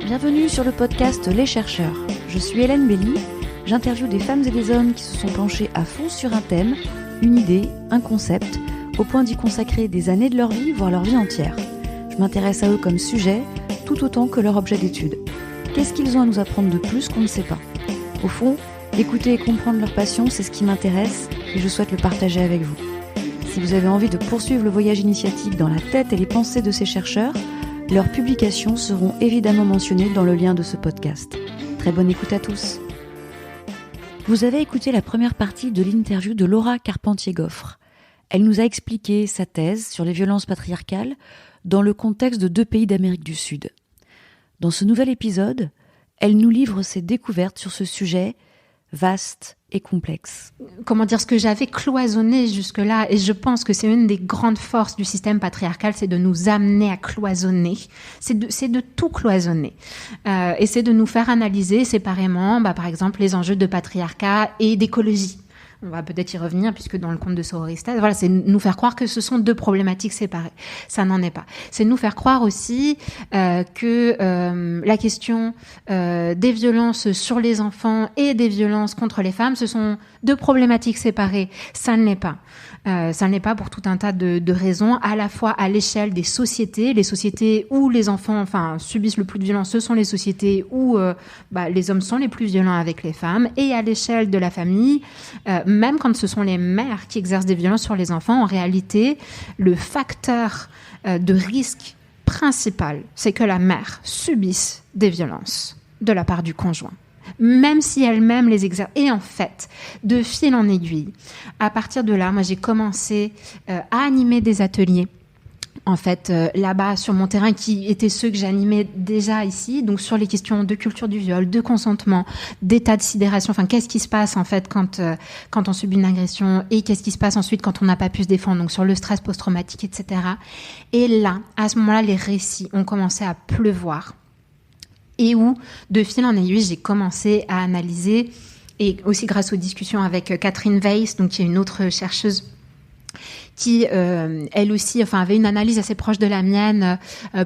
Bienvenue sur le podcast Les Chercheurs. Je suis Hélène Belly, j'interviewe des femmes et des hommes qui se sont penchés à fond sur un thème, une idée, un concept, au point d'y consacrer des années de leur vie, voire leur vie entière. Je m'intéresse à eux comme sujet, tout autant que leur objet d'étude. Qu'est-ce qu'ils ont à nous apprendre de plus qu'on ne sait pas ? Au fond, écouter et comprendre leur passion, c'est ce qui m'intéresse et je souhaite le partager avec vous. Si vous avez envie de poursuivre le voyage initiatique dans la tête et les pensées de ces chercheurs, leurs publications seront évidemment mentionnées dans le lien de ce podcast. Très bonne écoute à tous. Vous avez écouté la première partie de l'interview de Laura Carpentier-Goffre. Elle nous a expliqué sa thèse sur les violences patriarcales dans le contexte de 2 pays d'Amérique du Sud. Dans ce nouvel épisode, elle nous livre ses découvertes sur ce sujet vaste et complexe. Ce que j'avais cloisonné jusque-là, et je pense que c'est une des grandes forces du système patriarcal, c'est de nous amener à cloisonner, c'est de tout cloisonner. Et c'est de nous faire analyser séparément, par exemple, les enjeux de patriarcat et d'écologie. On va peut-être y revenir, puisque dans le conte de Sororistès, voilà, c'est nous faire croire que ce sont 2 problématiques séparées. Ça n'en est pas. C'est nous faire croire aussi que la question des violences sur les enfants et des violences contre les femmes, ce sont 2 problématiques séparées. Ça ne l'est pas. Ça ne l'est pas pour tout un tas de raisons, à la fois à l'échelle des sociétés, les sociétés où les enfants subissent le plus de violence, ce sont les sociétés où les hommes sont les plus violents avec les femmes, et à l'échelle de la famille, même quand ce sont les mères qui exercent des violences sur les enfants, en réalité, le facteur de risque principal, c'est que la mère subisse des violences de la part du conjoint, même si elle-même les exerce. Et en fait, de fil en aiguille, à partir de là, moi j'ai commencé à animer des ateliers. En fait, là-bas, sur mon terrain, qui étaient ceux que j'animais déjà ici, donc sur les questions de culture du viol, de consentement, d'état de sidération, qu'est-ce qui se passe en fait quand on subit une agression, et qu'est-ce qui se passe ensuite quand on n'a pas pu se défendre, donc sur le stress post-traumatique, etc. Et là, à ce moment-là, les récits ont commencé à pleuvoir. Et où, de fil en aiguille, j'ai commencé à analyser, et aussi grâce aux discussions avec Catherine Weiss, donc qui est une autre chercheuse, qui, elle aussi, avait une analyse assez proche de la mienne,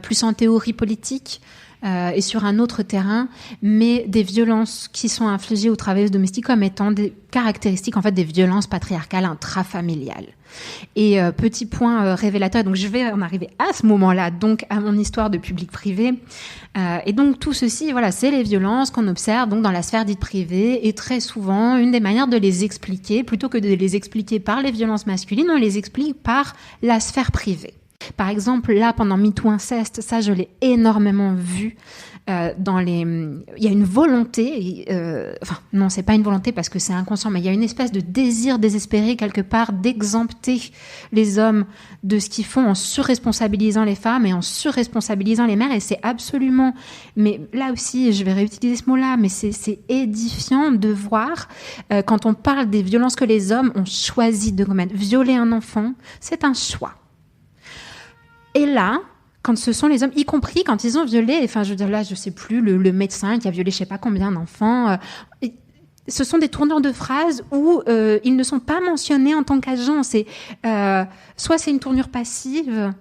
plus en théorie politique, et sur un autre terrain, mais des violences qui sont infligées aux travailleuses domestiques comme étant des caractéristiques, en fait, des violences patriarcales intrafamiliales. Et petit point révélateur, donc je vais en arriver à ce moment-là, donc à mon histoire de public-privé. Et donc tout ceci, voilà, c'est les violences qu'on observe donc dans la sphère dite privée, et très souvent, une des manières de les expliquer, plutôt que de les expliquer par les violences masculines, on les explique par la sphère privée. Par exemple, là, pendant MeToo Inceste, ça, je l'ai énormément vu. Il y a une volonté, non, c'est pas une volonté parce que c'est inconscient, mais il y a une espèce de désir désespéré quelque part d'exempter les hommes de ce qu'ils font en surresponsabilisant les femmes et en surresponsabilisant les mères, et c'est absolument, mais là aussi, je vais réutiliser ce mot-là, mais c'est édifiant de voir quand on parle des violences que les hommes ont choisi de commettre. Violer un enfant, c'est un choix. Et là, quand ce sont les hommes, y compris quand ils ont violé, je sais plus, le médecin qui a violé je sais pas combien d'enfants, ce sont des tournures de phrases où ils ne sont pas mentionnés en tant qu'agents. C'est soit c'est une tournure passive,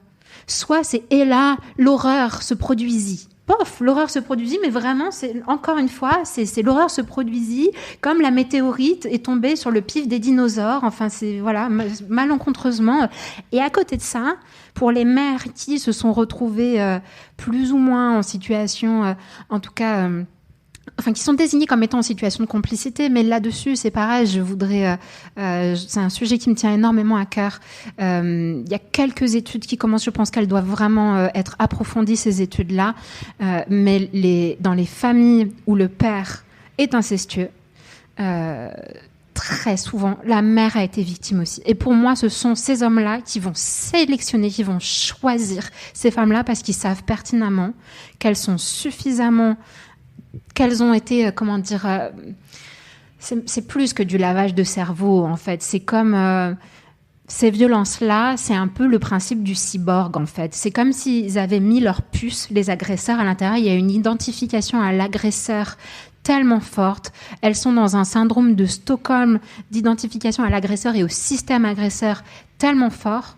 soit c'est « et là, l'horreur se produisit ». Pof, l'horreur se produisit, mais vraiment, encore une fois, c'est l'horreur se produisit comme la météorite est tombée sur le pif des dinosaures. C'est malencontreusement. Et à côté de ça, pour les mères qui se sont retrouvées plus ou moins en situation, en tout cas, qui sont désignées comme étant en situation de complicité, mais là-dessus, c'est pareil, je voudrais... c'est un sujet qui me tient énormément à cœur. Il y a quelques études qui commencent, je pense qu'elles doivent vraiment être approfondies, ces études-là, mais dans les familles où le père est incestueux, très souvent, la mère a été victime aussi. Et pour moi, ce sont ces hommes-là qui vont sélectionner, qui vont choisir ces femmes-là parce qu'ils savent pertinemment qu'elles sont suffisamment... qu'elles ont été, c'est plus que du lavage de cerveau, en fait. C'est comme... ces violences-là, c'est un peu le principe du cyborg, en fait. C'est comme s'ils avaient mis leur puce, les agresseurs, à l'intérieur. Il y a une identification à l'agresseur tellement forte. Elles sont dans un syndrome de Stockholm d'identification à l'agresseur et au système agresseur tellement fort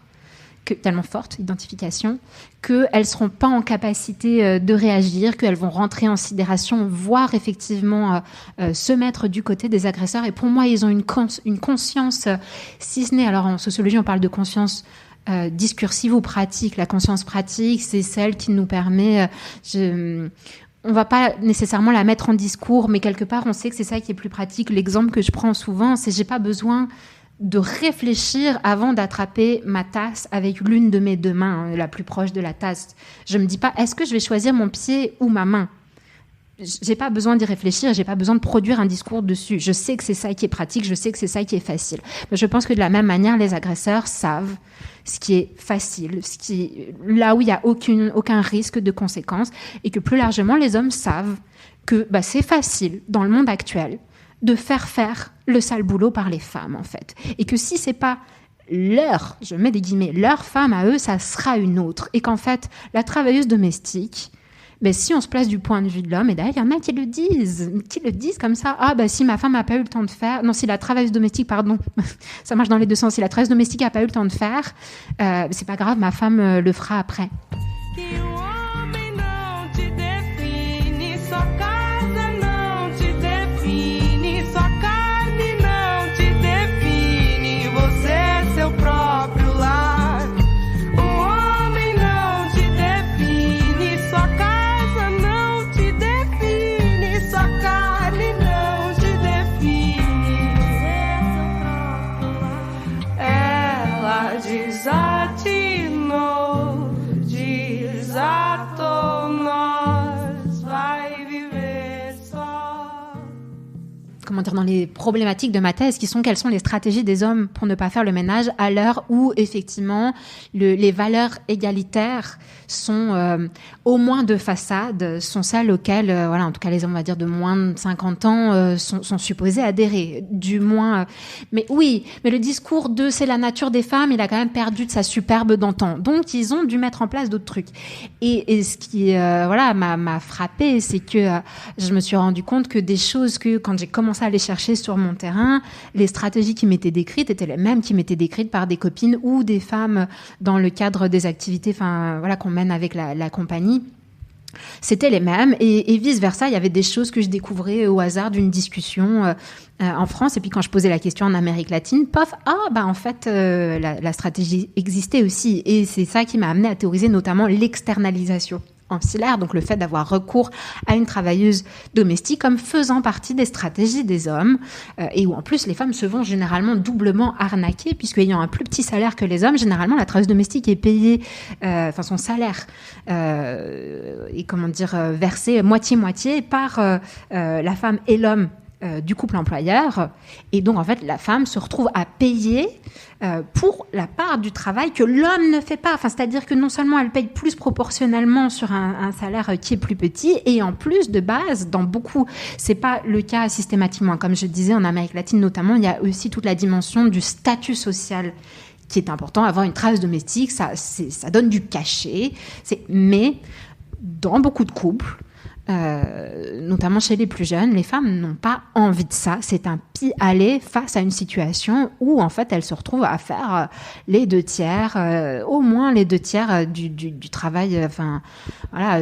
tellement forte, identification, qu'elles seront pas en capacité de réagir, qu'elles vont rentrer en sidération, voire effectivement se mettre du côté des agresseurs. Et pour moi, ils ont une conscience, si ce n'est, alors en sociologie, on parle de conscience discursive ou pratique. La conscience pratique, c'est celle qui nous permet... on va pas nécessairement la mettre en discours, mais quelque part, on sait que c'est ça qui est plus pratique. L'exemple que je prends souvent, c'est j'ai pas besoin de réfléchir avant d'attraper ma tasse avec l'une de mes deux mains, la plus proche de la tasse. Je me dis pas, est-ce que je vais choisir mon pied ou ma main ? J'ai pas besoin d'y réfléchir, j'ai pas besoin de produire un discours dessus. Je sais que c'est ça qui est pratique, je sais que c'est ça qui est facile. Mais je pense que de la même manière, les agresseurs savent ce qui est facile, là où il y a aucun risque de conséquences, et que plus largement, les hommes savent que c'est facile dans le monde actuel de faire le sale boulot par les femmes, en fait. Et que si c'est pas je mets des guillemets, leur femme à eux, ça sera une autre. Et qu'en fait, la travailleuse domestique, si on se place du point de vue de l'homme, et d'ailleurs, il y en a qui le disent comme ça. Si ma femme n'a pas eu le temps de faire... Non, si la travailleuse domestique, pardon, ça marche dans les deux sens. Si la travailleuse domestique n'a pas eu le temps de faire, c'est pas grave, ma femme le fera après. Dans les problématiques de ma thèse, quelles sont les stratégies des hommes pour ne pas faire le ménage à l'heure où, effectivement, les valeurs égalitaires sont, au moins de façade, sont celles auxquelles, en tout cas les hommes, on va dire, de moins de 50 ans sont supposés adhérer, du moins. Mais oui, mais le discours de « c'est la nature des femmes », il a quand même perdu de sa superbe d'antan. Donc, ils ont dû mettre en place d'autres trucs. Et ce qui, m'a frappée, c'est que je me suis rendu compte que des choses que, quand j'ai commencé à aller chercher sur mon terrain, les stratégies qui m'étaient décrites étaient les mêmes qui m'étaient décrites par des copines ou des femmes dans le cadre des activités qu'on mène avec la compagnie. C'était les mêmes et vice-versa, il y avait des choses que je découvrais au hasard d'une discussion en France, et puis quand je posais la question en Amérique latine, en fait, la stratégie existait aussi, et c'est ça qui m'a amené à théoriser notamment l'externalisation ancillaire, donc le fait d'avoir recours à une travailleuse domestique comme faisant partie des stratégies des hommes, et où en plus les femmes se vont généralement doublement arnaquer, puisqu'ayant un plus petit salaire que les hommes, généralement la travailleuse domestique est payée, son salaire est versé moitié-moitié par la femme et l'homme du couple employeur, et donc en fait la femme se retrouve à payer pour la part du travail que l'homme ne fait pas. C'est-à-dire que non seulement elle paye plus proportionnellement sur un salaire qui est plus petit, et en plus de base, dans beaucoup, c'est pas le cas systématiquement. Comme je disais, en Amérique latine notamment, il y a aussi toute la dimension du statut social qui est important. Avoir une travailleuse domestique, ça donne du cachet. Mais dans beaucoup de couples, notamment chez les plus jeunes, les femmes n'ont pas envie de ça. C'est un pis-aller face à une situation où, en fait, elles se retrouvent à faire les 2/3, au moins les 2/3 du travail,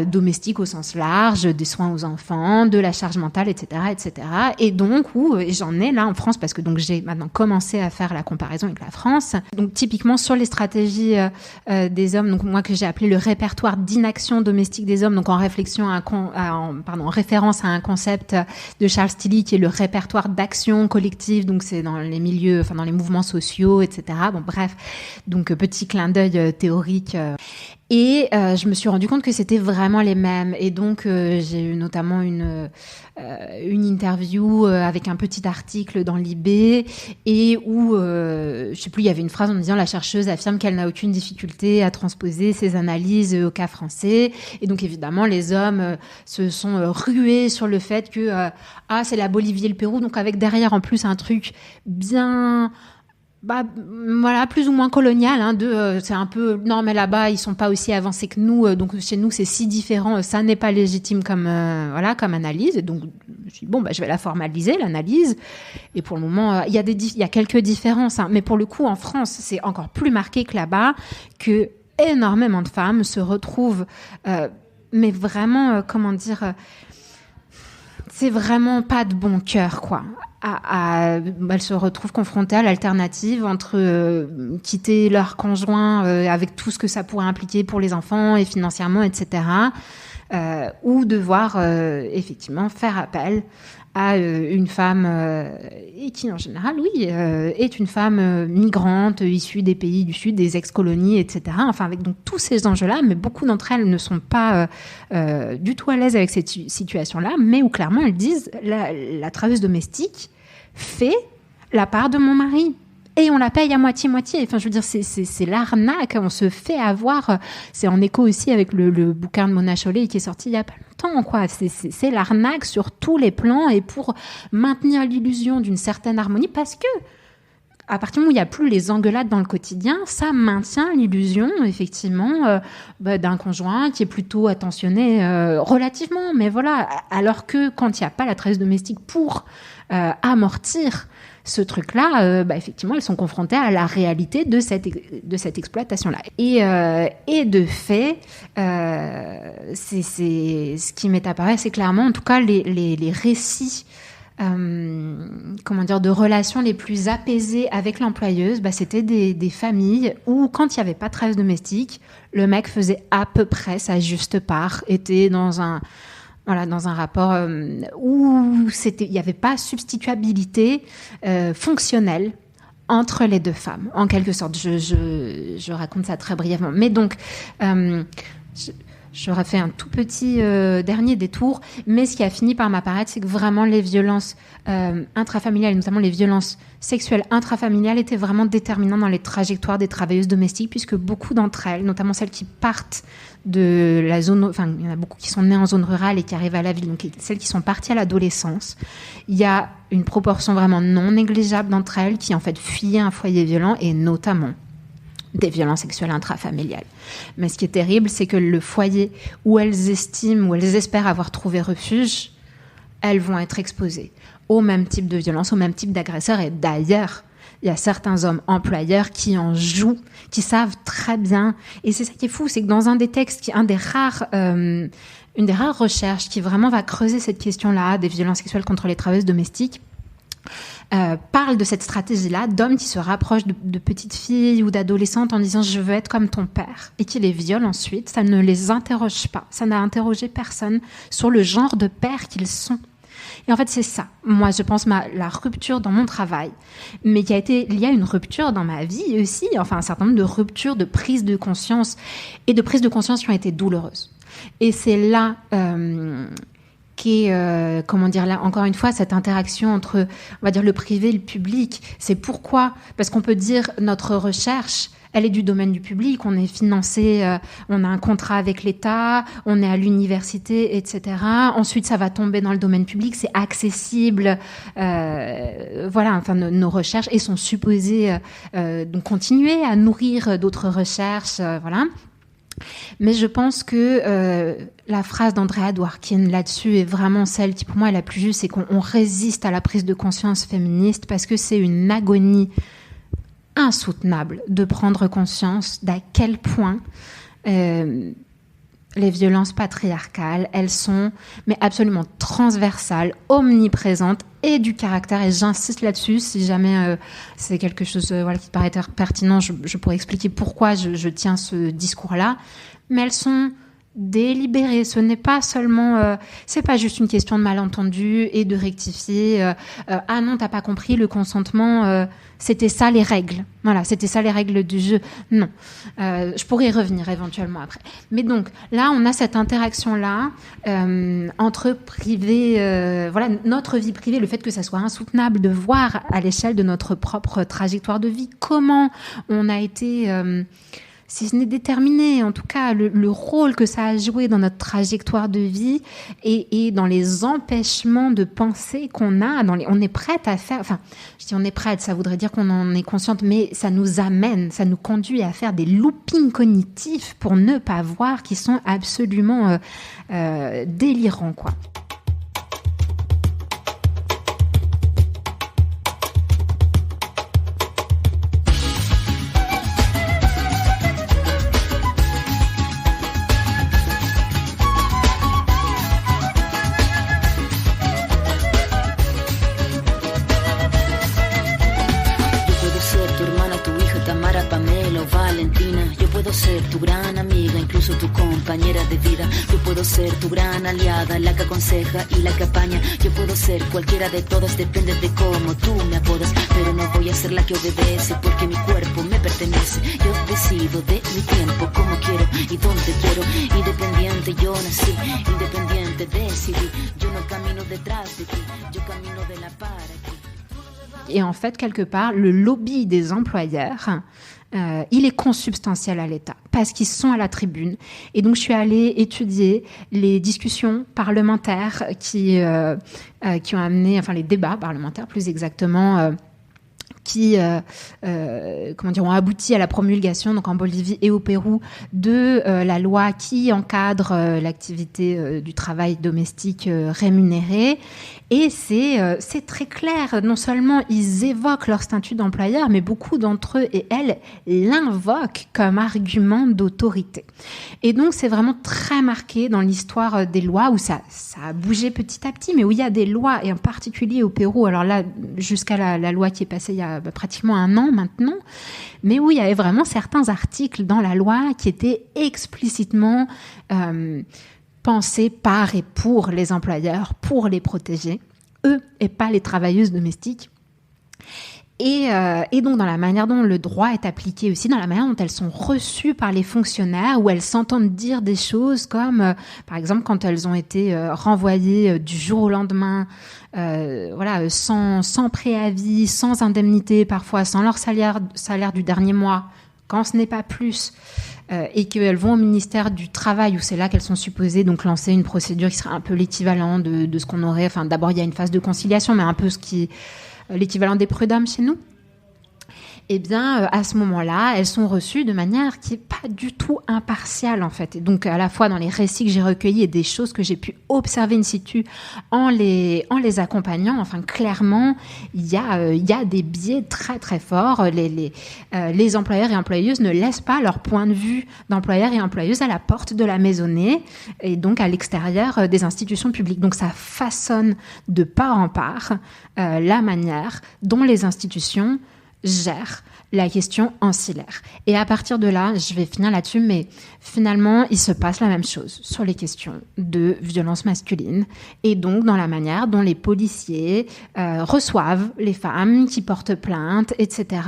domestique au sens large, des soins aux enfants, de la charge mentale, etc., etc. Et donc, et j'en ai là en France, parce que donc j'ai maintenant commencé à faire la comparaison avec la France. Donc, typiquement sur les stratégies des hommes, donc moi que j'ai appelé le répertoire d'inaction domestique des hommes, donc en réflexion en référence à un concept de Charles Tilly qui est le répertoire d'action collective, donc c'est dans les milieux, dans les mouvements sociaux, etc. Bon, bref, donc petit clin d'œil théorique. Et je me suis rendu compte que c'était vraiment les mêmes. Et donc, j'ai eu notamment une interview avec un petit article dans l'IB, et où, je sais plus, il y avait une phrase en disant « La chercheuse affirme qu'elle n'a aucune difficulté à transposer ses analyses au cas français ». Et donc, évidemment, les hommes se sont rués sur le fait que c'est la Bolivie et le Pérou, donc avec derrière en plus un truc bien... plus ou moins colonial, c'est un peu non mais là-bas ils sont pas aussi avancés que nous, donc chez nous c'est si différent, ça n'est pas légitime comme analyse. Et donc me suis dit, je vais la formaliser, l'analyse. Et pour le moment, il y a quelques différences, mais pour le coup, en France, c'est encore plus marqué que là-bas, que énormément de femmes se retrouvent, mais vraiment, c'est vraiment pas de bon cœur, quoi. Elles se retrouvent confrontées à l'alternative entre quitter leur conjoint avec tout ce que ça pourrait impliquer pour les enfants et financièrement, etc., ou devoir effectivement faire appel à une femme et qui en général, est une femme migrante issue des pays du Sud, des ex-colonies, etc. Enfin, avec donc tous ces enjeux-là, mais beaucoup d'entre elles ne sont pas du tout à l'aise avec cette situation-là, mais où clairement elles disent la travailleuse domestique fait la part de mon mari. Et on la paye à moitié-moitié. Enfin, je veux dire, c'est l'arnaque. On se fait avoir. C'est en écho aussi avec le bouquin de Mona Chollet qui est sorti il y a pas longtemps, quoi. C'est l'arnaque sur tous les plans et pour maintenir l'illusion d'une certaine harmonie, parce que à partir du moment où il n'y a plus les engueulades dans le quotidien, ça maintient l'illusion, effectivement, d'un conjoint qui est plutôt attentionné relativement. Mais voilà, alors que quand il n'y a pas la travailleuse domestique pour amortir ce truc-là, effectivement, elles sont confrontées à la réalité de cette exploitation-là. Et de fait, c'est ce qui m'est apparu, c'est clairement, en tout cas, les récits de relations les plus apaisées avec l'employeuse, c'était des familles où, quand il n'y avait pas de travailleuse domestique, le mec faisait à peu près sa juste part, était dans un rapport où il n'y avait pas substituabilité fonctionnelle entre les deux femmes, en quelque sorte. Je raconte ça très brièvement. Mais donc, j'aurais fait un tout petit dernier détour, mais ce qui a fini par m'apparaître, c'est que vraiment les violences intrafamiliales, notamment les violences sexuelles intrafamiliales, étaient vraiment déterminantes dans les trajectoires des travailleuses domestiques, puisque beaucoup d'entre elles, notamment celles qui partent de la zone, enfin, il y en a beaucoup qui sont nées en zone rurale et qui arrivent à la ville, donc celles qui sont parties à l'adolescence, il y a une proportion vraiment non négligeable d'entre elles qui, en fait, fuyaient un foyer violent, et notamment des violences sexuelles intrafamiliales. Mais ce qui est terrible, c'est que le foyer où elles estiment, où elles espèrent avoir trouvé refuge, elles vont être exposées au même type de violence, au même type d'agresseurs. Et d'ailleurs, il y a certains hommes employeurs qui en jouent, qui savent très bien. Et c'est ça qui est fou, c'est que dans un des textes, une des rares recherches qui vraiment va creuser cette question-là, des violences sexuelles contre les travailleuses domestiques, parle de cette stratégie-là d'hommes qui se rapprochent de petites filles ou d'adolescentes en disant « je veux être comme ton père » et qui les violent ensuite. Ça ne les interroge pas. Ça n'a interrogé personne sur le genre de père qu'ils sont. Et en fait, c'est ça. Moi, je pense la rupture dans mon travail, mais il y a une rupture dans ma vie aussi, enfin un certain nombre de ruptures de prise de conscience et de prise de conscience qui ont été douloureuses. Et c'est là là, encore une fois, cette interaction entre, on va dire, le privé et le public. C'est pourquoi, parce qu'on peut dire notre recherche, elle est du domaine du public, on est financé, on a un contrat avec l'État, on est à l'université, etc. Ensuite, ça va tomber dans le domaine public, c'est accessible, nos recherches, et sont supposées donc continuer à nourrir d'autres recherches, voilà. Mais je pense que la phrase d'Andrea Dworkin là-dessus est vraiment celle qui, pour moi, est la plus juste, c'est qu'on résiste à la prise de conscience féministe parce que c'est une agonie insoutenable de prendre conscience d'à quel point les violences patriarcales, elles sont mais absolument transversales, omniprésentes et du caractère, et j'insiste là-dessus, si jamais c'est quelque chose qui paraît pertinent, je pourrais expliquer pourquoi je tiens ce discours-là, mais elles sont délibérées. Ce n'est pas seulement, c'est pas juste une question de malentendu et de rectifier. Ah non, t'as pas compris, le consentement, c'était ça les règles. Voilà, c'était ça les règles du jeu. Non, je pourrais y revenir éventuellement après. Mais donc là, on a cette interaction-là entre privé, notre vie privée, le fait que ça soit insoutenable de voir à l'échelle de notre propre trajectoire de vie comment on a été si ce n'est déterminé, en tout cas, le rôle que ça a joué dans notre trajectoire de vie et dans les empêchements de penser qu'on a, on est prête à faire, enfin, je dis on est prête, ça voudrait dire qu'on en est consciente, mais ça nous conduit à faire des loopings cognitifs pour ne pas voir, qui sont absolument délirants, quoi. compañera de vida. Yo puedo ser tu gran aliada, la que aconseja y la que apaña. Yo puedo ser cualquiera de todas, depende de cómo tú me apodas. Pero no voy a ser la que obedece, porque mi cuerpo me pertenece. Yo decido de mi tiempo, como quiero y donde quiero. Independiente yo nací, independiente decidí. Yo no camino detrás de ti, yo camino de la para ti. Et en fait, quelque part, le lobby des employeurs, il est consubstantiel à l'État parce qu'ils sont à la tribune. Et donc, je suis allée étudier les discussions parlementaires qui ont amené, enfin les débats parlementaires plus exactement, qui ont abouti à la promulgation, donc en Bolivie et au Pérou, de la loi qui encadre l'activité du travail domestique rémunéré. Et c'est très clair. Non seulement ils évoquent leur statut d'employeur, mais beaucoup d'entre eux et elles l'invoquent comme argument d'autorité. Et donc, c'est vraiment très marqué dans l'histoire des lois où ça a bougé petit à petit, mais où il y a des lois, et en particulier au Pérou, alors là, jusqu'à la loi qui est passée il y a pratiquement 1 an maintenant, mais où il y avait vraiment certains articles dans la loi qui étaient explicitement pensés par et pour les employeurs, pour les protéger, eux et pas les travailleuses domestiques. Et donc, dans la manière dont le droit est appliqué aussi, dans la manière dont elles sont reçues par les fonctionnaires, où elles s'entendent dire des choses comme, par exemple, quand elles ont été renvoyées du jour au lendemain, sans préavis, sans indemnité, parfois sans leur salaire du dernier mois, quand ce n'est pas plus, et qu'elles vont au ministère du Travail, où c'est là qu'elles sont supposées donc lancer une procédure qui serait un peu l'équivalent de ce qu'on aurait. Enfin, d'abord, il y a une phase de conciliation, mais un peu l'équivalent des prud'hommes chez nous. Eh bien, à ce moment-là, elles sont reçues de manière qui n'est pas du tout impartiale, en fait. Et donc, à la fois dans les récits que j'ai recueillis et des choses que j'ai pu observer in situ en les accompagnant, enfin, clairement, il y a des biais très, très forts. Les employeurs et employeuses ne laissent pas leur point de vue d'employeurs et employeuses à la porte de la maisonnée et donc à l'extérieur des institutions publiques. Donc, ça façonne de part en part la manière dont les institutions gère la question ancillaire. Et à partir de là, je vais finir là-dessus, mais finalement, il se passe la même chose sur les questions de violence masculine et donc dans la manière dont les policiers reçoivent les femmes qui portent plainte, etc.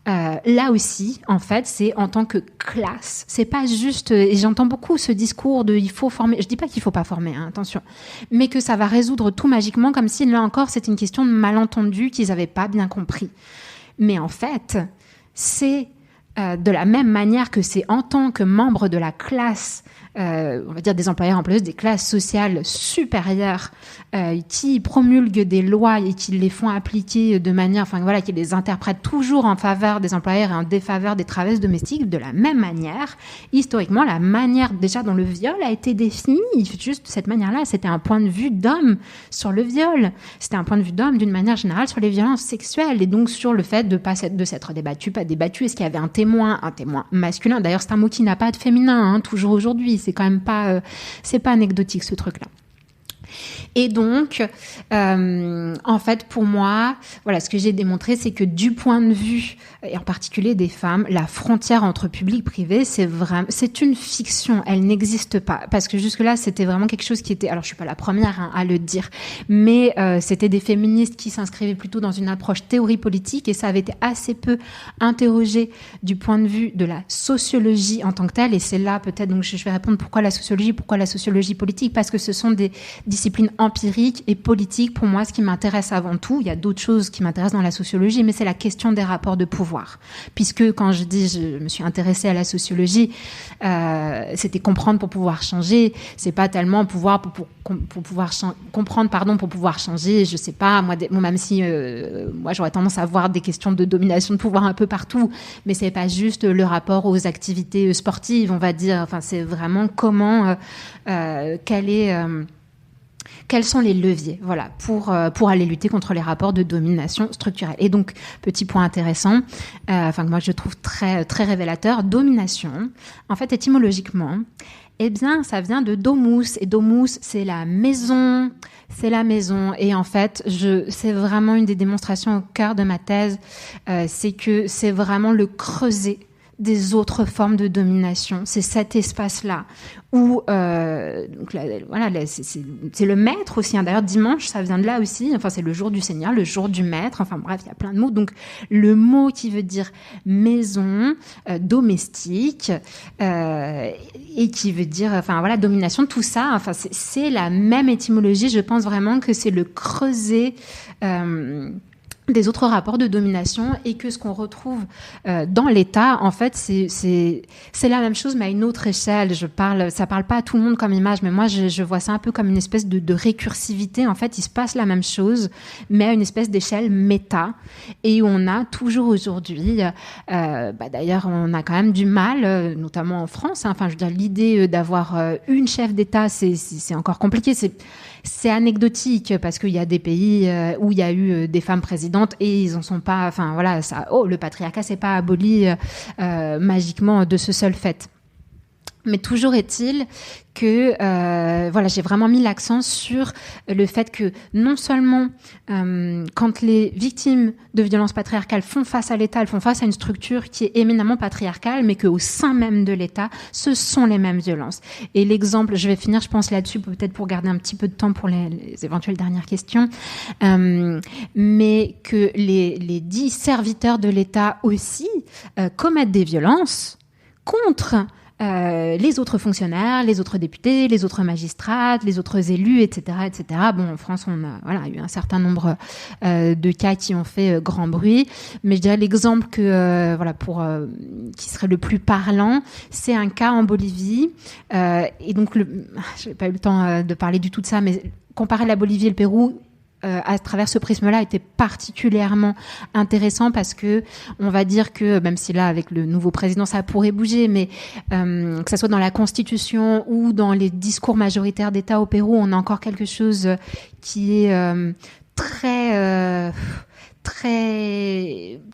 Là aussi, en fait, c'est en tant que classe. C'est pas juste, et j'entends beaucoup ce discours de il faut former, je dis pas qu'il faut pas former, hein, attention, mais que ça va résoudre tout magiquement comme si, là encore, c'était une question de malentendu qu'ils avaient pas bien compris. Mais en fait, c'est de la même manière que c'est en tant que membre de la classe, on va dire des employeurs employeuses, des classes sociales supérieures qui promulguent des lois et qui les font appliquer de manière, enfin voilà, qui les interprètent toujours en faveur des employeurs et en défaveur des travailleuses domestiques. De la même manière, historiquement, la manière déjà dont le viol a été défini, juste de cette manière-là, c'était un point de vue d'homme sur le viol. C'était un point de vue d'homme d'une manière générale sur les violences sexuelles et donc sur le fait de s'être débattu, pas débattu. Est-ce qu'il y avait un témoin masculin? D'ailleurs, c'est un mot qui n'a pas de féminin, hein, toujours aujourd'hui. C'est quand même pas, c'est pas anecdotique ce truc-là. Et donc, en fait, pour moi, voilà, ce que j'ai démontré, c'est que du point de vue, et en particulier des femmes, la frontière entre public et privé, c'est une fiction. Elle n'existe pas. Parce que jusque-là, c'était vraiment quelque chose qui était, alors je suis pas la première hein, à le dire, mais c'était des féministes qui s'inscrivaient plutôt dans une approche théorie politique et ça avait été assez peu interrogé du point de vue de la sociologie en tant que telle. Et c'est là, peut-être, donc je vais répondre pourquoi la sociologie politique, parce que ce sont des discipline empirique et politique. Pour moi, ce qui m'intéresse avant tout, il y a d'autres choses qui m'intéressent dans la sociologie, mais c'est la question des rapports de pouvoir. Puisque quand je dis je me suis intéressée à la sociologie, c'était comprendre pour pouvoir changer. C'est pas tellement pouvoir pour pouvoir comprendre, pour pouvoir changer. Je sais pas, moi même si moi j'aurais tendance à voir des questions de domination de pouvoir un peu partout, mais c'est pas juste le rapport aux activités sportives, on va dire. Enfin, c'est vraiment comment quels sont les leviers, voilà, pour aller lutter contre les rapports de domination structurelle. Et donc, petit point intéressant, que moi je trouve très très révélateur, domination. En fait, étymologiquement, eh bien, ça vient de domus, et domus, c'est la maison. Et en fait, c'est vraiment une des démonstrations au cœur de ma thèse, c'est que c'est vraiment le creuset des autres formes de domination. C'est cet espace-là où, donc là, voilà, c'est le maître aussi. Hein. D'ailleurs, dimanche, ça vient de là aussi. Enfin, c'est le jour du Seigneur, le jour du maître. Enfin, bref, il y a plein de mots. Donc, le mot qui veut dire maison, domestique, et qui veut dire, enfin, voilà, domination, tout ça. Enfin, c'est la même étymologie. Je pense vraiment que c'est le creuset des autres rapports de domination, et que ce qu'on retrouve dans l'État, en fait, c'est la même chose, mais à une autre échelle. Ça parle pas à tout le monde comme image, mais moi, je vois ça un peu comme une espèce de récursivité. En fait, il se passe la même chose, mais à une espèce d'échelle méta, et on a toujours aujourd'hui, d'ailleurs, on a quand même du mal, notamment en France. Hein, enfin, je veux dire, l'idée d'avoir une chef d'État, c'est encore compliqué. C'est anecdotique parce qu'il y a des pays où il y a eu des femmes présidentes et ils en sont pas. Enfin voilà, le patriarcat s'est pas aboli magiquement de ce seul fait. Mais toujours est-il que j'ai vraiment mis l'accent sur le fait que non seulement quand les victimes de violences patriarcales font face à l'État, elles font face à une structure qui est éminemment patriarcale, mais qu'au sein même de l'État, ce sont les mêmes violences. Et l'exemple, je vais finir, je pense, là-dessus, peut-être pour garder un petit peu de temps pour les éventuelles dernières questions, mais que les dits serviteurs de l'État aussi commettent des violences contre les autres fonctionnaires, les autres députés, les autres magistrats, les autres élus, etc., etc. Bon, en France, on a eu un certain nombre de cas qui ont fait grand bruit, mais je dirais l'exemple que qui serait le plus parlant, c'est un cas en Bolivie, et donc je n'ai pas eu le temps de parler du tout de ça, mais comparer la Bolivie et le Pérou, à travers ce prisme-là, était particulièrement intéressant parce que on va dire que, même si là, avec le nouveau président, ça pourrait bouger, mais que ça soit dans la Constitution ou dans les discours majoritaires d'État au Pérou, on a encore quelque chose qui est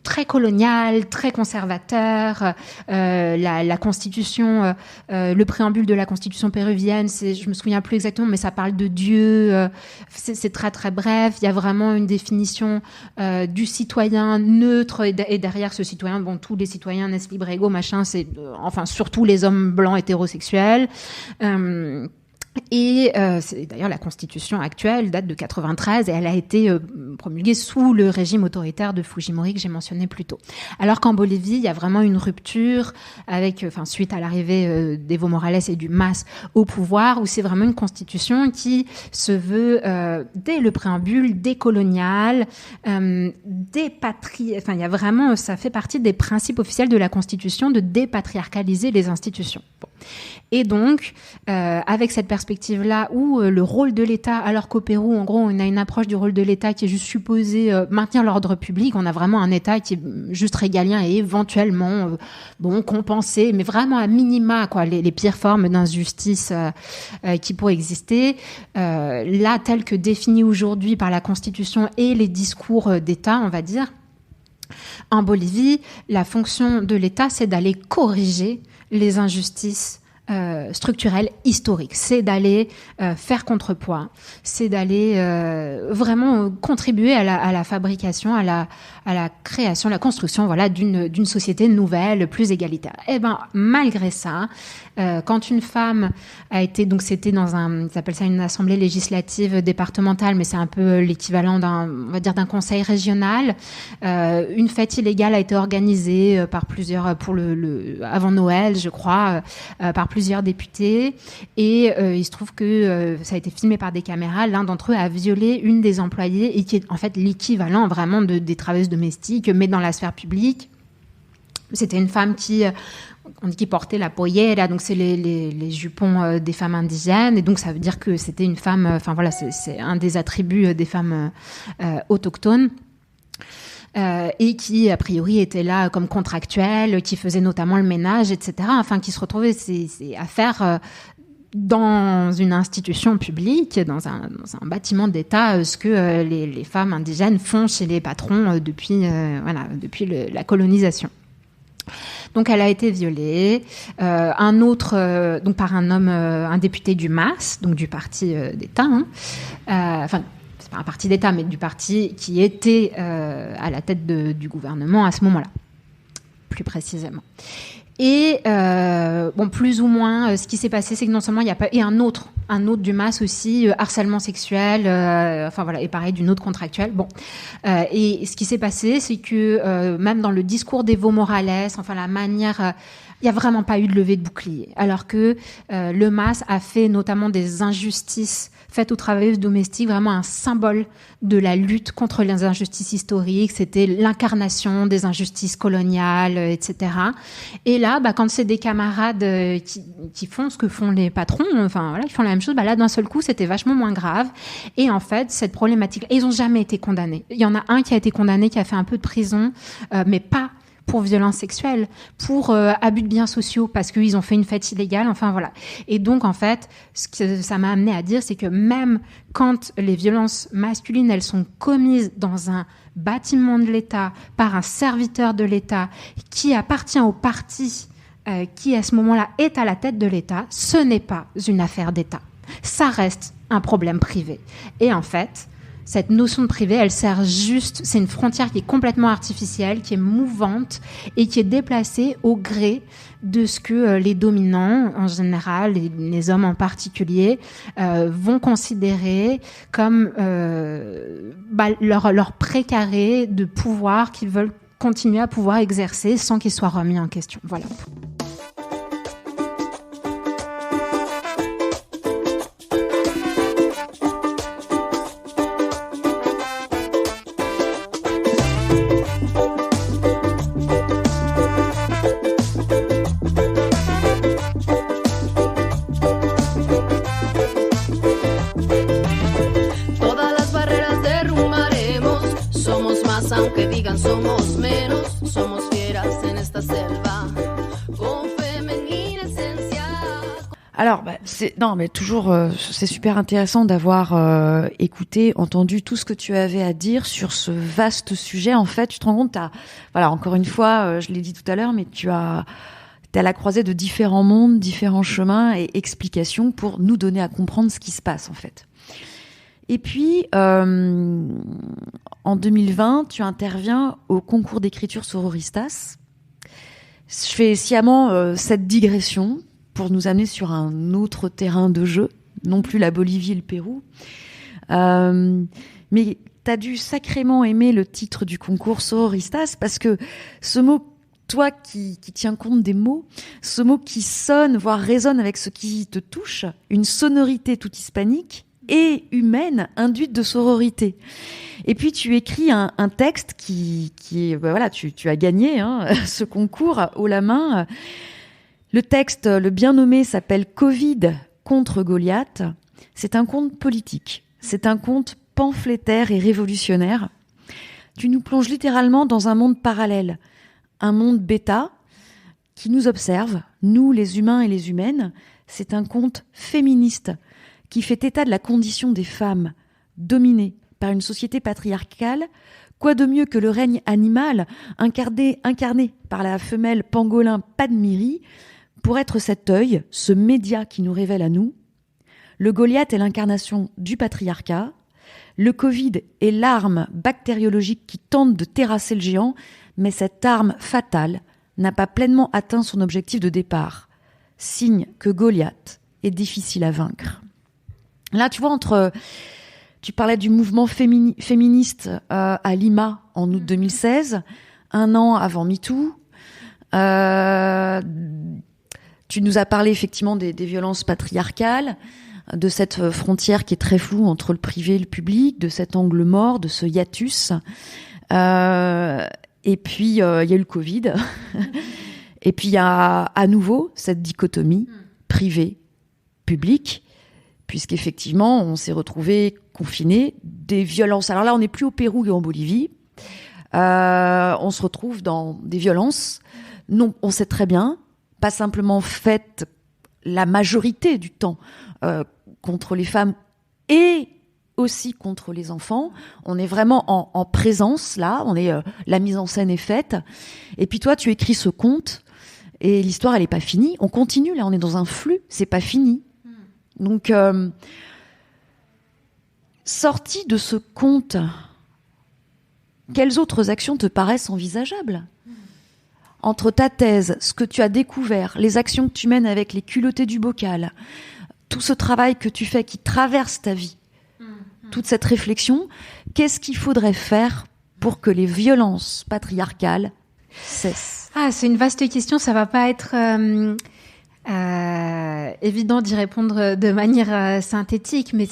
très colonial, très conservateur. La Constitution, le préambule de la Constitution péruvienne, je me souviens plus exactement, mais ça parle de Dieu. C'est très très bref. Il y a vraiment une définition du citoyen neutre, et derrière ce citoyen, bon, tous les citoyens naissent libres et égaux, machin. C'est enfin surtout les hommes blancs hétérosexuels. Et d'ailleurs, la Constitution actuelle date de 93 et elle a été promulguée sous le régime autoritaire de Fujimori que j'ai mentionné plus tôt. Alors qu'en Bolivie, il y a vraiment une rupture suite à l'arrivée d'Evo Morales et du MAS au pouvoir, où c'est vraiment une Constitution qui se veut, dès le préambule, décoloniale, il y a vraiment, ça fait partie des principes officiels de la Constitution de dépatriarcaliser les institutions. Bon. Et donc, avec cette perspective-là où le rôle de l'État, alors qu'au Pérou, en gros, on a une approche du rôle de l'État qui est juste supposée maintenir l'ordre public, on a vraiment un État qui est juste régalien et éventuellement, compensé, mais vraiment à minima, quoi, les pires formes d'injustice qui pourraient exister. Là, tel que défini aujourd'hui par la Constitution et les discours d'État, on va dire, en Bolivie, la fonction de l'État, c'est d'aller corriger les injustices structurelles historiques. C'est d'aller faire contrepoids, c'est d'aller vraiment contribuer à la fabrication, à la création, à la construction, voilà, d'une société nouvelle, plus égalitaire. Et malgré ça, quand une femme a été, donc c'était ils appellent ça une assemblée législative départementale, mais c'est un peu l'équivalent d'un conseil régional. Une fête illégale a été organisée par plusieurs, avant Noël, je crois, par plusieurs députés, et il se trouve que ça a été filmé par des caméras. L'un d'entre eux a violé une des employées, et qui est en fait l'équivalent vraiment des travailleuses domestiques, mais dans la sphère publique. C'était une femme qui portait la pollera, donc c'est les jupons des femmes indigènes, et donc ça veut dire que c'était une femme, c'est un des attributs des femmes autochtones. Et qui, a priori, était là comme contractuelle, qui faisait notamment le ménage, etc. Enfin, qui se retrouvait à faire dans une institution publique, dans un bâtiment d'État, ce que les femmes indigènes font chez les patrons depuis la colonisation. Donc elle a été violée. Un autre, donc par un homme, un député du MAS, donc du parti d'État. C'est pas un parti d'État, mais du parti qui était à la tête du gouvernement à ce moment-là. plus précisément. Et plus ou moins, ce qui s'est passé, c'est que non seulement il y a pas et un autre du MAS aussi, harcèlement sexuel, et pareil d'une autre contractuelle. Et ce qui s'est passé, c'est que même dans le discours d'Evo Morales, la manière, il n'y a vraiment pas eu de levée de bouclier, alors que le MAS a fait notamment des injustices faites aux travailleuses domestiques, vraiment un symbole de la lutte contre les injustices historiques. C'était l'incarnation des injustices coloniales, etc. Et là, quand c'est des camarades qui font ce que font les patrons, ils font la même chose, là, d'un seul coup, c'était vachement moins grave. Et en fait, cette problématique, ils n'ont jamais été condamnés. Il y en a un qui a été condamné, qui a fait un peu de prison, mais pas pour violence sexuelle, pour abus de biens sociaux, parce qu'ils ont fait une fête illégale, Et donc, en fait, ce que ça m'a amené à dire, c'est que même quand les violences masculines, elles sont commises dans un bâtiment de l'État, par un serviteur de l'État, qui appartient au parti qui, à ce moment-là, est à la tête de l'État, ce n'est pas une affaire d'État. Ça reste un problème privé. Et en fait, cette notion de privé, elle sert juste, c'est une frontière qui est complètement artificielle, qui est mouvante et qui est déplacée au gré de ce que les dominants, en général, les hommes en particulier, vont considérer comme leur précaré de pouvoir qu'ils veulent continuer à pouvoir exercer sans qu'il soit remis en question. Voilà. Somos menos, somos fieras en esta selva, con femenina esencia. Alors, c'est super intéressant d'avoir écouté, entendu tout ce que tu avais à dire sur ce vaste sujet. En fait, tu te rends compte, encore une fois, je l'ai dit tout à l'heure, mais t'es à la croisée de différents mondes, différents chemins et explications pour nous donner à comprendre ce qui se passe, en fait. Et puis, en 2020, tu interviens au concours d'écriture Sororistas. Je fais sciemment cette digression pour nous amener sur un autre terrain de jeu, non plus la Bolivie et le Pérou. Mais tu as dû sacrément aimer le titre du concours Sororistas, parce que ce mot, toi qui tiens compte des mots, ce mot qui sonne, voire résonne avec ce qui te touche, une sonorité toute hispanique, et humaine, induite de sororité. Et puis tu écris un texte qui est, tu as gagné ce concours haut la main. Le texte, le bien nommé, s'appelle Covid contre Goliath. C'est un conte politique. C'est un conte pamphlétaire et révolutionnaire. Tu nous plonges littéralement dans un monde parallèle, un monde bêta qui nous observe, nous les humains et les humaines. C'est un conte féministe qui fait état de la condition des femmes dominées par une société patriarcale. Quoi de mieux que le règne animal incarné par la femelle pangolin Padmiri pour être cet œil, ce média qui nous révèle à nous. Le Goliath est l'incarnation du patriarcat. Le Covid est l'arme bactériologique qui tente de terrasser le géant, mais cette arme fatale n'a pas pleinement atteint son objectif de départ. Signe que Goliath est difficile à vaincre. Là, tu vois, tu parlais du mouvement féministe à Lima en août 2016, un an avant MeToo. Tu nous as parlé effectivement des violences patriarcales, de cette frontière qui est très floue entre le privé et le public, de cet angle mort, de ce hiatus. Et puis, il y a eu le Covid. Et puis, il y a à nouveau cette dichotomie privé-public, puisqu'effectivement, on s'est retrouvés confinés, des violences. Alors là, on n'est plus au Pérou et en Bolivie. On se retrouve dans des violences, non, on sait très bien, pas simplement faites la majorité du temps contre les femmes et aussi contre les enfants. On est vraiment en présence, là. La mise en scène est faite. Et puis toi, tu écris ce conte et l'histoire, elle n'est pas finie. On continue, là, on est dans un flux, c'est pas fini. Donc, sorti de ce conte, quelles autres actions te paraissent envisageables ? entre ta thèse, ce que tu as découvert, les actions que tu mènes avec les culottés du bocal, tout ce travail que tu fais qui traverse ta vie, toute cette réflexion, qu'est-ce qu'il faudrait faire pour que les violences patriarcales cessent ? C'est une vaste question, ça va pas être évident d'y répondre de manière synthétique, mais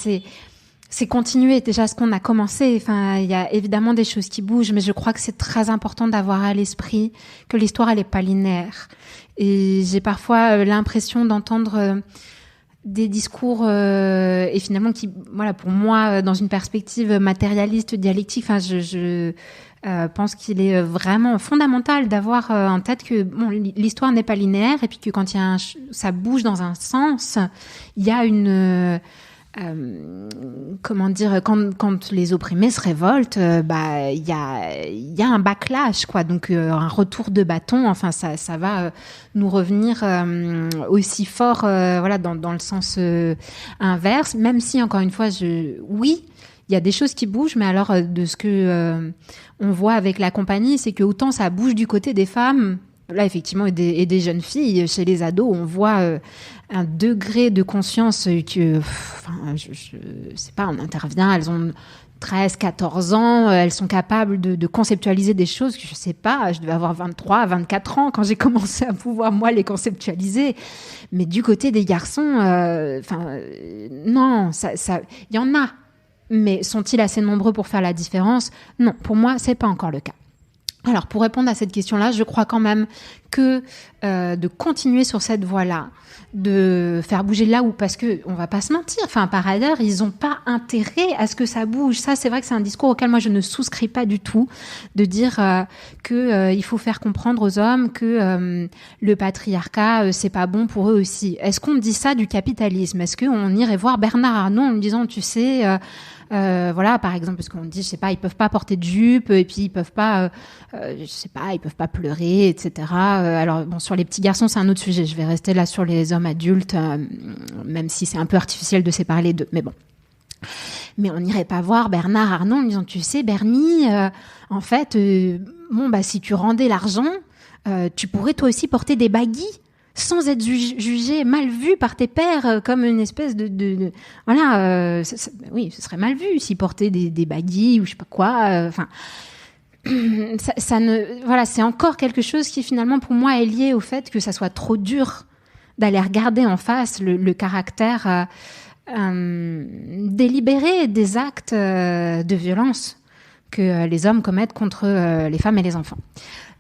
c'est continuer déjà ce qu'on a commencé. Enfin, il y a évidemment des choses qui bougent, mais je crois que c'est très important d'avoir à l'esprit que l'histoire, elle est pas linéaire. Et j'ai parfois l'impression d'entendre des discours et finalement qui, voilà, pour moi, dans une perspective matérialiste, dialectique, enfin, je pense qu'il est vraiment fondamental d'avoir en tête que bon, l'histoire n'est pas linéaire et puis que quand il y a ça bouge dans un sens, il y a une comment dire, quand les opprimés se révoltent, il y a un backlash, quoi. Donc un retour de bâton. Enfin, ça va nous revenir aussi fort, voilà, dans le sens inverse. Même si encore une fois, oui, il y a des choses qui bougent, mais alors de ce que on voit avec la compagnie, c'est que autant ça bouge du côté des femmes. Là, effectivement, et des jeunes filles, chez les ados, on voit un degré de conscience que, je sais pas, on intervient, elles ont 13, 14 ans, elles sont capables de conceptualiser des choses que je sais pas, je devais avoir 23, 24 ans quand j'ai commencé à pouvoir, moi, les conceptualiser. Mais du côté des garçons, non, il y en a. Mais sont-ils assez nombreux pour faire la différence ? Non, pour moi, c'est pas encore le cas. Alors, pour répondre à cette question-là, je crois quand même que de continuer sur cette voie-là, de faire bouger là où, parce que on va pas se mentir, enfin, par ailleurs, ils ont pas intérêt à ce que ça bouge. Ça, c'est vrai que c'est un discours auquel moi je ne souscris pas du tout, de dire que il faut faire comprendre aux hommes que le patriarcat, c'est pas bon pour eux aussi. Est-ce qu'on dit ça du capitalisme ? Est-ce qu'on irait voir Bernard Arnault en lui disant, tu sais, voilà, par exemple, parce qu'on dit, je sais pas, ils peuvent pas porter de jupe, et puis ils peuvent pas, je sais pas, ils peuvent pas pleurer, etc. Alors, bon, sur les petits garçons, c'est un autre sujet. Je vais rester là sur les hommes adultes, même si c'est un peu artificiel de séparer les deux. Mais bon. Mais on n'irait pas voir Bernard Arnault en disant, tu sais, Bernie, en fait, si tu rendais l'argent, tu pourrais toi aussi porter des baguilles sans être jugé, mal vu par tes pairs, comme une espèce de voilà, oui, ce serait mal vu s'ils portaient des baguilles ou je sais pas quoi. Enfin, ça ne, voilà, c'est encore quelque chose qui finalement pour moi est lié au fait que ça soit trop dur d'aller regarder en face le caractère délibéré des actes de violence que les hommes commettent contre les femmes et les enfants.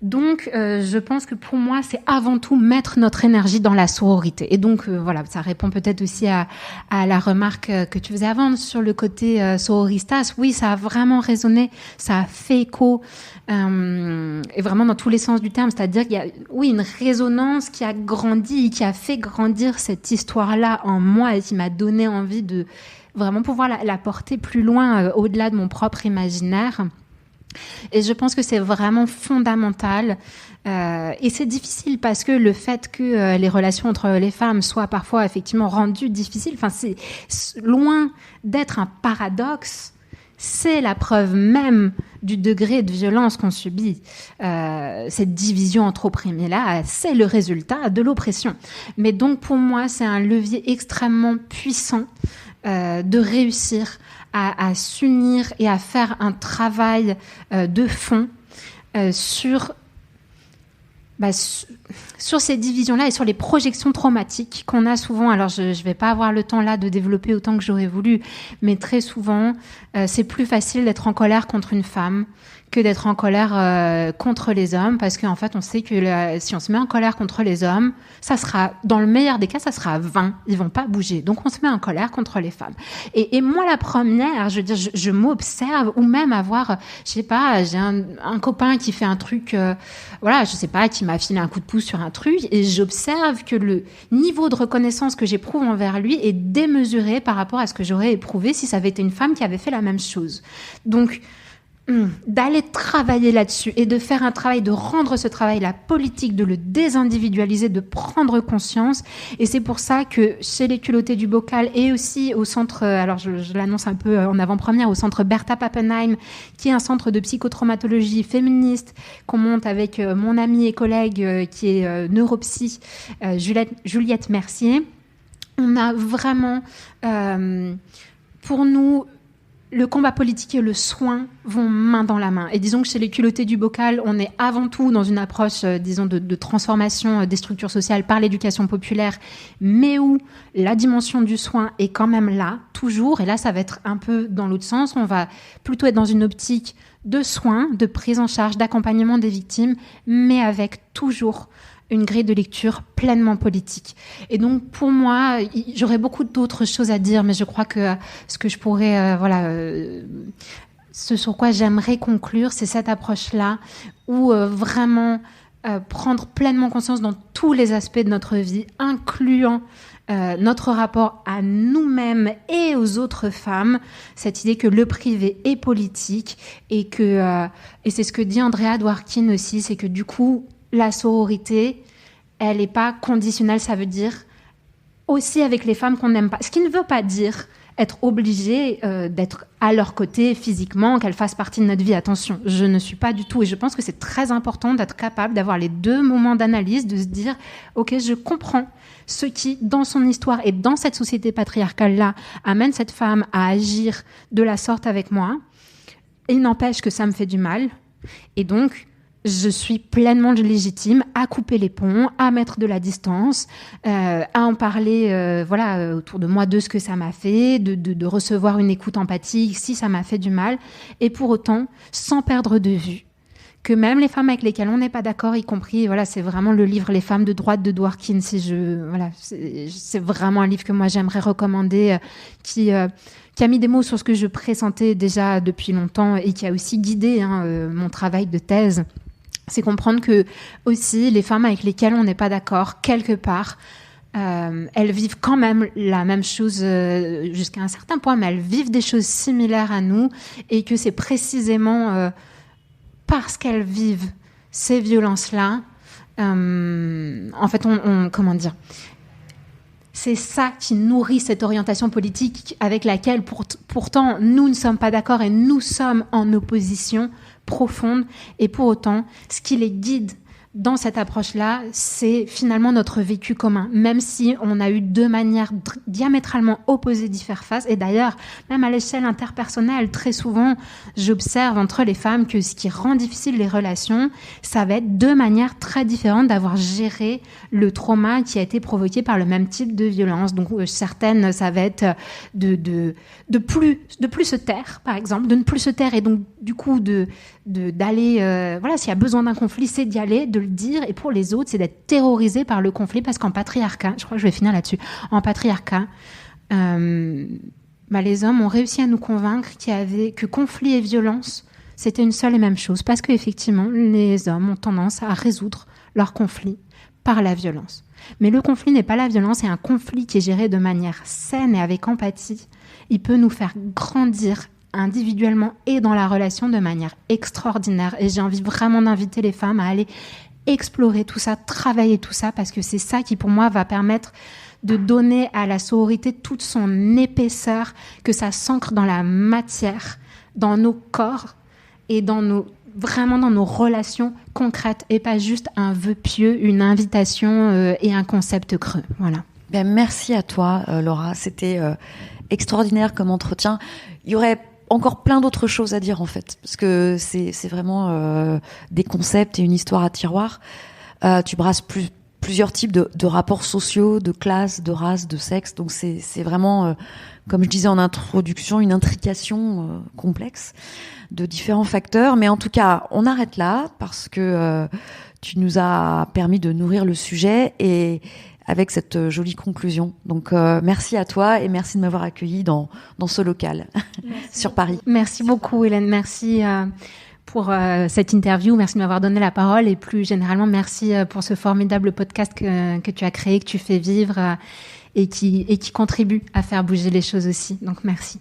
Donc, je pense que pour moi, c'est avant tout mettre notre énergie dans la sororité. Et donc, voilà, ça répond peut-être aussi à la remarque que tu faisais avant sur le côté sororistas. Oui, ça a vraiment résonné, ça a fait écho, et vraiment dans tous les sens du terme. C'est-à-dire qu'il y a, oui, une résonance qui a grandi, qui a fait grandir cette histoire-là en moi et qui m'a donné envie de vraiment pouvoir la porter plus loin, au-delà de mon propre imaginaire. Et je pense que c'est vraiment fondamental. Et c'est difficile parce que le fait que les relations entre les femmes soient parfois effectivement rendues difficiles, enfin, c'est loin d'être un paradoxe. C'est la preuve même du degré de violence qu'on subit. Cette division entre opprimés-là, c'est le résultat de l'oppression. Mais donc, pour moi, c'est un levier extrêmement puissant de réussir à s'unir et à faire un travail de fond sur ces divisions-là et sur les projections traumatiques qu'on a souvent. Alors, je ne vais pas avoir le temps là de développer autant que j'aurais voulu, mais très souvent, c'est plus facile d'être en colère contre une femme que d'être en colère contre les hommes, parce qu'en fait, on sait que si on se met en colère contre les hommes, ça sera, dans le meilleur des cas, ça sera vain. Ils vont pas bouger. Donc, on se met en colère contre les femmes. Et moi, la première, je veux dire, je m'observe, ou même avoir, je sais pas, j'ai un copain qui fait un truc, voilà, je sais pas, qui m'a filé un coup de pouce sur un truc, et j'observe que le niveau de reconnaissance que j'éprouve envers lui est démesuré par rapport à ce que j'aurais éprouvé si ça avait été une femme qui avait fait la même chose. Donc, d'aller travailler là-dessus et de faire un travail, de rendre ce travail-là politique, de le désindividualiser, de prendre conscience. Et c'est pour ça que chez les culottés du bocal et aussi au centre, alors je l'annonce un peu en avant-première, au centre Bertha Pappenheim, qui est un centre de psychotraumatologie féministe qu'on monte avec mon amie et collègue qui est neuropsy, Juliette Mercier. On a vraiment, pour nous, le combat politique et le soin vont main dans la main. Et disons que chez les culottés du bocal, on est avant tout dans une approche, de transformation des structures sociales par l'éducation populaire, mais où la dimension du soin est quand même là, toujours. Et là, ça va être un peu dans l'autre sens. On va plutôt être dans une optique de soins, de prise en charge, d'accompagnement des victimes, mais avec toujours une grille de lecture pleinement politique. Et donc, pour moi, j'aurais beaucoup d'autres choses à dire, mais je crois que ce que je pourrais, ce sur quoi j'aimerais conclure, c'est cette approche-là où vraiment prendre pleinement conscience dans tous les aspects de notre vie, incluant notre rapport à nous-mêmes et aux autres femmes, cette idée que le privé est politique et c'est ce que dit Andrea Dworkin aussi, c'est que du coup, la sororité, elle n'est pas conditionnelle, ça veut dire aussi avec les femmes qu'on n'aime pas. Ce qui ne veut pas dire être obligé d'être à leur côté physiquement, qu'elles fassent partie de notre vie. Attention, je ne suis pas du tout. Et je pense que c'est très important d'être capable d'avoir les deux moments d'analyse, de se dire « Ok, je comprends ce qui, dans son histoire et dans cette société patriarcale-là, amène cette femme à agir de la sorte avec moi. Il n'empêche que ça me fait du mal. Et donc, je suis pleinement légitime à couper les ponts, à mettre de la distance, à en parler autour de moi de ce que ça m'a fait, de recevoir une écoute empathique si ça m'a fait du mal, et pour autant, sans perdre de vue que même les femmes avec lesquelles on n'est pas d'accord, y compris, c'est vraiment le livre Les femmes de droite de Dworkin, c'est vraiment un livre que moi j'aimerais recommander, qui a mis des mots sur ce que je pressentais déjà depuis longtemps et qui a aussi guidé mon travail de thèse. C'est comprendre que aussi les femmes avec lesquelles on n'est pas d'accord, quelque part, elles vivent quand même la même chose jusqu'à un certain point, mais elles vivent des choses similaires à nous, et que c'est précisément parce qu'elles vivent ces violences-là, en fait, comment dire, c'est ça qui nourrit cette orientation politique avec laquelle pourtant nous ne sommes pas d'accord et nous sommes en opposition profonde. Et pour autant, ce qui les guide dans cette approche-là, c'est finalement notre vécu commun, même si on a eu deux manières diamétralement opposées d'y faire face. Et d'ailleurs, même à l'échelle interpersonnelle, très souvent, j'observe entre les femmes que ce qui rend difficile les relations, ça va être deux manières très différentes d'avoir géré le trauma qui a été provoqué par le même type de violence. Donc, certaines, ça va être de plus se taire, par exemple, de ne plus se taire, et donc, du coup, d'aller, s'il y a besoin d'un conflit, c'est d'y aller, de le dire. Et pour les autres, c'est d'être terrorisé par le conflit, parce qu'en patriarcat, je crois que je vais finir là-dessus, en patriarcat, les hommes ont réussi à nous convaincre que conflit et violence, c'était une seule et même chose, parce qu'effectivement, les hommes ont tendance à résoudre leurs conflits par la violence. Mais le conflit n'est pas la violence, et un conflit qui est géré de manière saine et avec empathie, il peut nous faire grandir individuellement et dans la relation de manière extraordinaire. Et j'ai envie vraiment d'inviter les femmes à aller explorer tout ça, travailler tout ça, parce que c'est ça qui, pour moi, va permettre de donner à la sororité toute son épaisseur, que ça s'ancre dans la matière, dans nos corps et vraiment dans nos relations concrètes, et pas juste un vœu pieux, une invitation et un concept creux. Voilà. Merci à toi, Laura. C'était extraordinaire comme entretien. Il y aurait encore plein d'autres choses à dire, en fait, parce que c'est vraiment des concepts et une histoire à tiroir. Tu brasses plusieurs types de rapports sociaux, de classes, de races, de sexe. Donc c'est vraiment, comme je disais en introduction, une intrication complexe de différents facteurs. Mais en tout cas, on arrête là, parce que tu nous as permis de nourrir le sujet, et avec cette jolie conclusion. Donc, merci à toi, et merci de m'avoir accueillie dans ce local sur Paris. Merci beaucoup, Hélène. Merci pour cette interview. Merci de m'avoir donné la parole, et plus généralement, merci pour ce formidable podcast que tu as créé, que tu fais vivre, et qui contribue à faire bouger les choses aussi. Donc, merci.